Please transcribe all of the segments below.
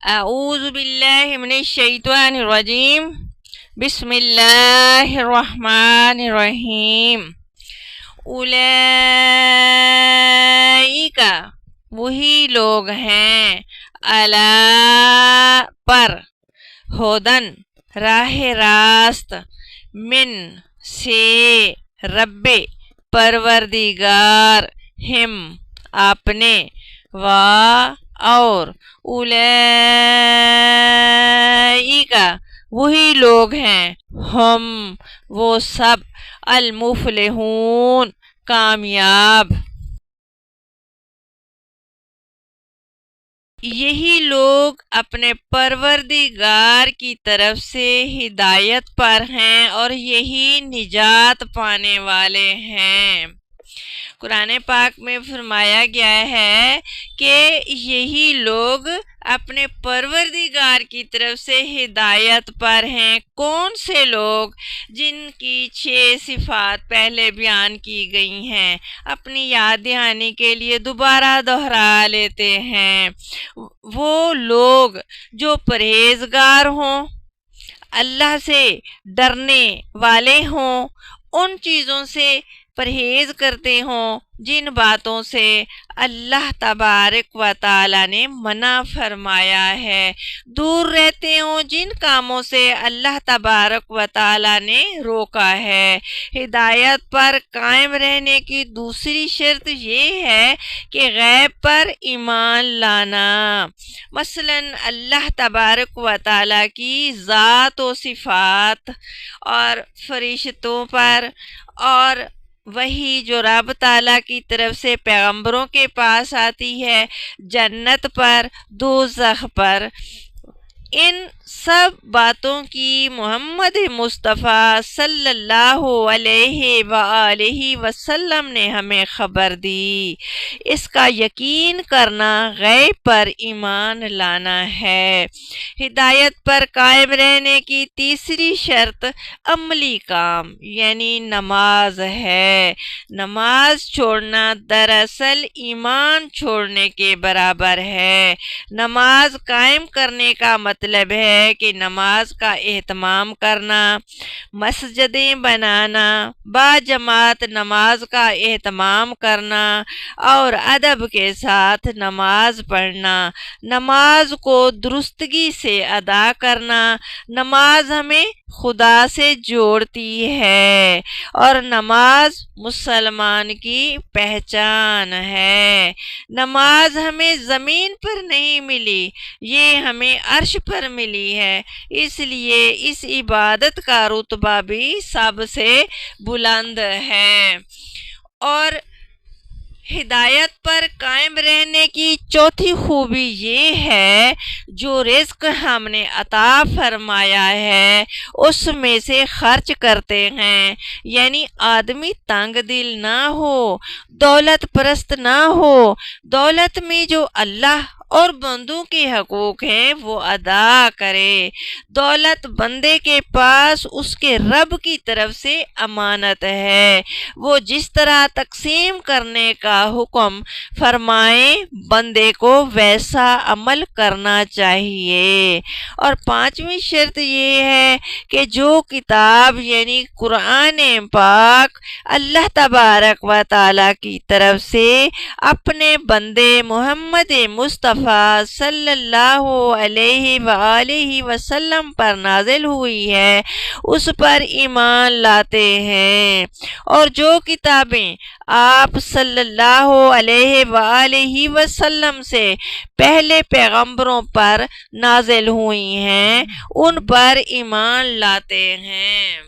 اعوذ باللہ من الشیطان الرجیم بسم اللہ الرحمن الرحیم اولئک وہی لوگ ہیں علی پر ہدن راہ راست من سے رب پروردگار ہم اپنے اور اولئک وہی لوگ ہیں ہم وہ سب المفلحون کامیاب، یہی لوگ اپنے پروردگار کی طرف سے ہدایت پر ہیں اور یہی نجات پانے والے ہیں۔ قرآن پاک میں فرمایا گیا ہے کہ یہی لوگ اپنے پروردگار کی طرف سے ہدایت پر ہیں۔ کون سے لوگ؟ جن کی 6 صفات پہلے بیان کی گئی ہیں، اپنی یاد دہانی کے لیے دوبارہ دہرا لیتے ہیں۔ وہ لوگ جو پرہیزگار ہوں، اللہ سے ڈرنے والے ہوں، ان چیزوں سے پرہیز کرتے ہوں جن باتوں سے اللہ تبارک و تعالی نے منع فرمایا ہے، دور رہتے ہوں جن کاموں سے اللہ تبارک و تعالی نے روکا ہے۔ ہدایت پر قائم رہنے کی دوسری شرط یہ ہے کہ غیب پر ایمان لانا، مثلا اللہ تبارک و تعالی کی ذات و صفات اور فرشتوں پر، اور وہی جو رب تعالیٰ کی طرف سے پیغمبروں کے پاس آتی ہے، جنت پر، دوزخ پر، ان سب باتوں کی محمد مصطفیٰ صلی اللہ علیہ وآلہ وسلم نے ہمیں خبر دی۔ اس کا یقین کرنا غیب پر ایمان لانا ہے۔ ہدایت پر قائم رہنے کی تیسری شرط عملی کام یعنی نماز ہے۔ نماز چھوڑنا دراصل ایمان چھوڑنے کے برابر ہے۔ نماز قائم کرنے کا مطلب ہے کہ نماز کا اہتمام کرنا، مسجدیں بنانا، با جماعت نماز کا اہتمام کرنا اور ادب کے ساتھ نماز پڑھنا، نماز کو درستگی سے ادا کرنا۔ نماز ہمیں خدا سے جوڑتی ہے اور نماز مسلمان کی پہچان ہے۔ نماز ہمیں زمین پر نہیں ملی، یہ ہمیں عرش پر ملی ہے، اس لیے اس عبادت کا رتبہ بھی سب سے بلند ہے۔ اور ہدایت پر قائم رہنے کی چوتھی خوبی یہ ہے جو رزق ہم نے عطا فرمایا ہے اس میں سے خرچ کرتے ہیں، یعنی آدمی تنگ دل نہ ہو، دولت پرست نہ ہو، دولت میں جو اللہ اور بندوں کے حقوق ہیں وہ ادا کرے۔ دولت بندے کے پاس اس کے رب کی طرف سے امانت ہے، وہ جس طرح تقسیم کرنے کا حکم فرمائے بندے کو ویسا عمل کرنا چاہیے۔ اور پانچویں شرط یہ ہے کہ جو کتاب یعنی قرآن پاک اللہ تبارک و تعالی کی طرف سے اپنے بندے محمد مصطفیٰ صلی اللہ علیہ وآلہ وسلم پر نازل ہوئی ہے اس پر ایمان لاتے ہیں، اور جو کتابیں آپ صلی اللہ علیہ وآلہ وسلم سے پہلے پیغمبروں پر نازل ہوئی ہیں ان پر ایمان لاتے ہیں۔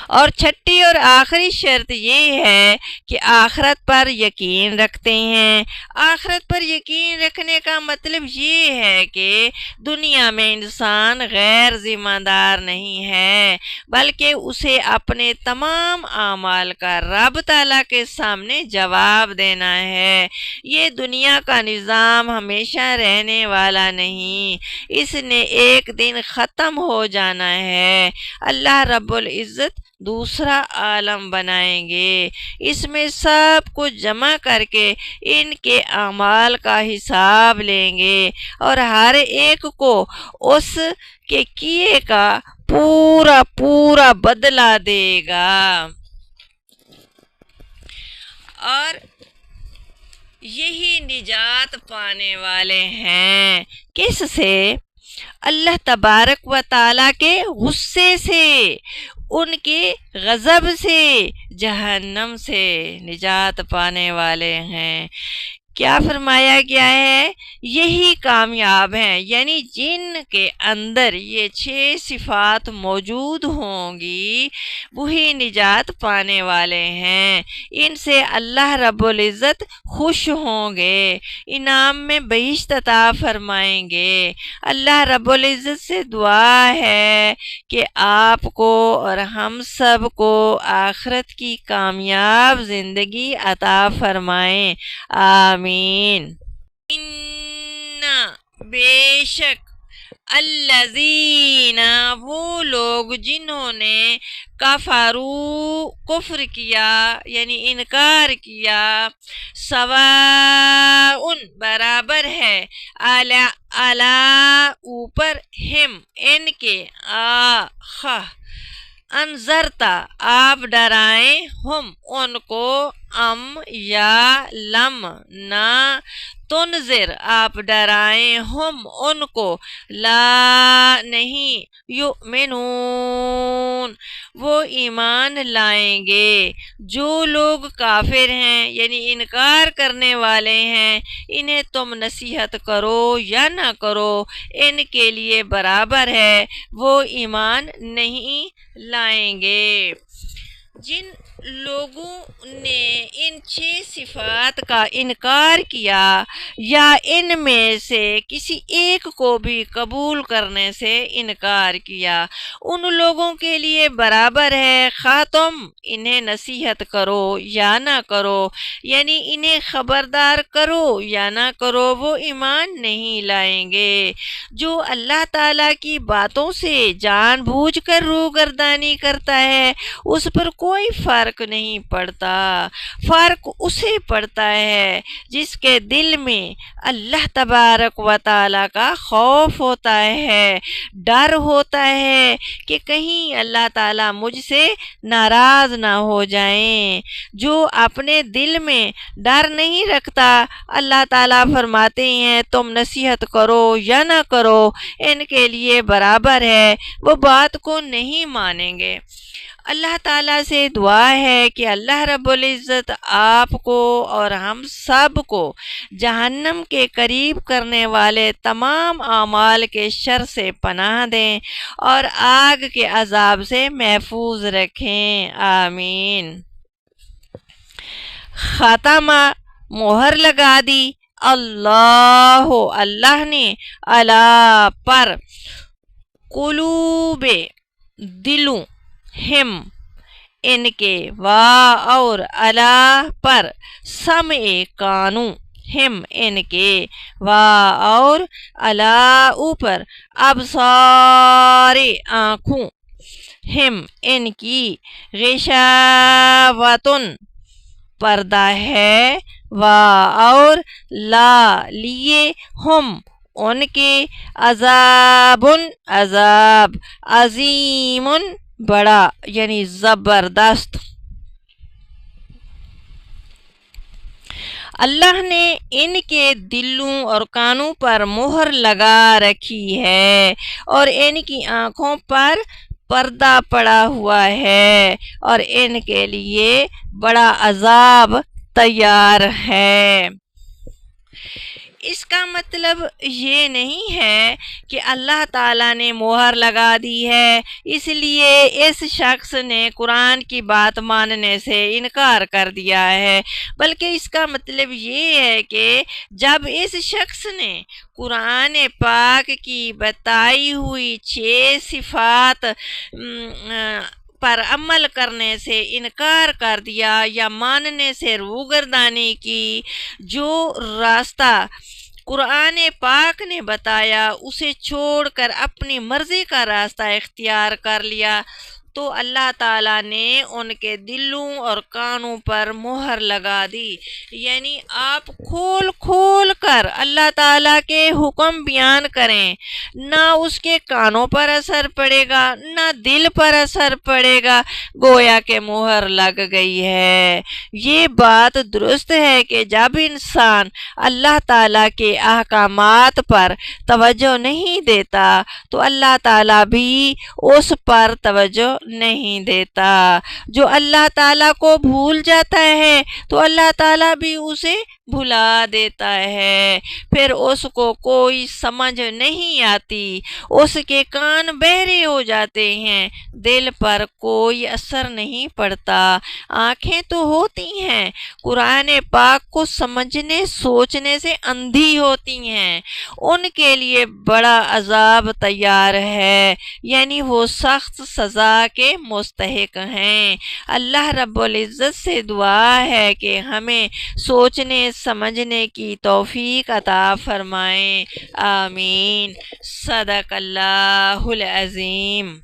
اور چھٹی اور آخری شرط یہ ہے کہ آخرت پر یقین رکھتے ہیں۔ آخرت پر یقین رکھنے کا مطلب یہ ہے کہ دنیا میں انسان غیر ذمہ دار نہیں ہے، بلکہ اسے اپنے تمام اعمال کا رب تعالیٰ کے سامنے جواب دینا ہے۔ یہ دنیا کا نظام ہمیشہ رہنے والا نہیں، اس نے ایک دن ختم ہو جانا ہے۔ اللہ رب العزت دوسرا عالم بنائیں گے، اس میں سب کچھ جمع کر کے ان کے اعمال کا حساب لیں گے اور ہر ایک کو اس کے کیے کا پورا پورا بدلہ دے گا۔ اور یہی نجات پانے والے ہیں، کس سے؟ اللہ تبارک و تعالیٰ کے غصے سے، ان کے غضب سے، جہنم سے نجات پانے والے ہیں۔ کیا فرمایا گیا ہے؟ یہی کامیاب ہیں، یعنی جن کے اندر یہ 6 صفات موجود ہوں گی وہی نجات پانے والے ہیں۔ ان سے اللہ رب العزت خوش ہوں گے، انعام میں بہشت عطا فرمائیں گے۔ اللہ رب العزت سے دعا ہے کہ آپ کو اور ہم سب کو آخرت کی کامیاب زندگی عطا فرمائیں، آمین۔ بے شک الذین، وہ لوگ جنہوں نے کفر کیا یعنی انکار کیا، سواء برابر ہے، اوپر، ہم ان کے، انذرتا آپ ڈرائیں، ہم ان کو، ام یا لم نہ، تنذر آپ ڈرائیں، ہم ان کو، لا نہیں، یؤمنون وہ ایمان لائیں گے۔ جو لوگ کافر ہیں یعنی انکار کرنے والے ہیں، انہیں تم نصیحت کرو یا نہ کرو ان کے لیے برابر ہے، وہ ایمان نہیں لائیں گے۔ جن لوگوں نے ان 6 صفات کا انکار کیا یا ان میں سے کسی ایک کو بھی قبول کرنے سے انکار کیا، ان لوگوں کے لیے برابر ہے خواہ تم انہیں نصیحت کرو یا نہ کرو، یعنی انہیں خبردار کرو یا نہ کرو، وہ ایمان نہیں لائیں گے۔ جو اللہ تعالیٰ کی باتوں سے جان بوجھ کر روگردانی کرتا ہے اس پر کوئی فرق نہیں پڑتا، فرق اسے پڑتا ہے جس کے دل میں اللہ تبارک و تعالیٰ کا خوف ہوتا ہے، ڈر ہوتا ہے کہ کہیں اللہ تعالیٰ مجھ سے ناراض نہ ہو جائیں۔ جو اپنے دل میں ڈر نہیں رکھتا، اللہ تعالیٰ فرماتے ہیں تم نصیحت کرو یا نہ کرو ان کے لیے برابر ہے، وہ بات کو نہیں مانیں گے۔ اللہ تعالیٰ سے دعا ہے کہ اللہ رب العزت آپ کو اور ہم سب کو جہنم کے قریب کرنے والے تمام اعمال کے شر سے پناہ دیں اور آگ کے عذاب سے محفوظ رکھیں، آمین۔ خاتمہ، مہر لگا دی، اللہ نے، علی پر، قلوب دلوں، ہم ان کے، اور علی پر، سمع کانوں، ہم ان کے، اور علی اوپر، ابصار آنکھوں، ہم ان کی، غشاوتن پردہ ہے، اور لا لیے، ہم ان کے، عذاب عذاب، عظیم بڑا یعنی زبردست۔ اللہ نے ان کے دلوں اور کانوں پر مہر لگا رکھی ہے اور ان کی آنکھوں پر پردہ پڑا ہوا ہے اور ان کے لیے بڑا عذاب تیار ہے۔ اس کا مطلب یہ نہیں ہے کہ اللہ تعالیٰ نے مہر لگا دی ہے اس لیے اس شخص نے قرآن کی بات ماننے سے انکار کر دیا ہے، بلکہ اس کا مطلب یہ ہے کہ جب اس شخص نے قرآن پاک کی بتائی ہوئی 6 صفات پر عمل کرنے سے انکار کر دیا یا ماننے سے روگردانی کی، جو راستہ قرآن پاک نے بتایا اسے چھوڑ کر اپنی مرضی کا راستہ اختیار کر لیا، تو اللہ تعالیٰ نے ان کے دلوں اور کانوں پر مہر لگا دی، یعنی آپ کھول کھول کر اللہ تعالیٰ کے حکم بیان کریں، نہ اس کے کانوں پر اثر پڑے گا نہ دل پر اثر پڑے گا، گویا کہ مہر لگ گئی ہے۔ یہ بات درست ہے کہ جب انسان اللہ تعالیٰ کے احکامات پر توجہ نہیں دیتا تو اللہ تعالیٰ بھی اس پر توجہ نہیں دیتا۔ جو اللہ تعالیٰ کو بھول جاتا ہے تو اللہ تعالیٰ بھی اسے بھلا دیتا ہے، پھر اس کو کوئی سمجھ نہیں آتی، اس کے کان بہرے ہو جاتے ہیں، دل پر کوئی اثر نہیں پڑتا، آنکھیں تو ہوتی ہیں، قرآن پاک کو سمجھنے سوچنے سے اندھی ہوتی ہیں، ان کے لیے بڑا عذاب تیار ہے، یعنی وہ سخت سزا کے مستحق ہیں۔ اللہ رب العزت سے دعا ہے کہ ہمیں سوچنے سمجھنے کی توفیق عطا فرمائیں، آمین۔ صدق اللہ العظیم۔